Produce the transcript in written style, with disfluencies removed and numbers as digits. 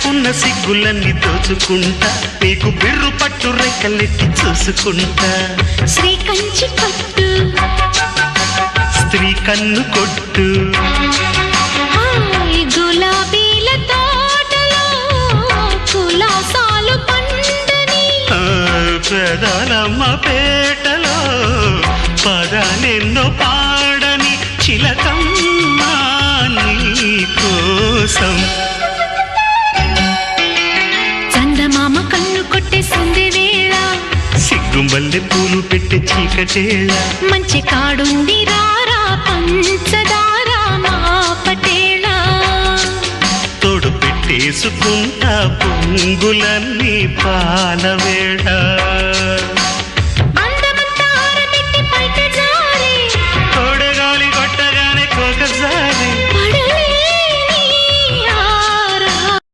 ఉన్న సిగ్గులన్నీ దోచుకుంటా నీకు బిర్రు పట్టు రెక్కలెట్టి చూసుకుంటా శ్రీ కంచి పట్టు స్త్రీ కన్ను కొట్టు గులాబీల తోటలో కులాసాలు పండని పెదాలమ్మ పేటలో పదాలెన్నో పాడని చిలకమ్మ నీ కోసం చందమామ కన్ను కొట్టేసింది వేళ సిగ్గుమల్లె పూలు పెట్టి చీకటేళ మంచి కాడుంది రారా పంచదార మా పటేళ తోడు పెట్టేసుకుంటా పొంగులన్నీ పాలవేళ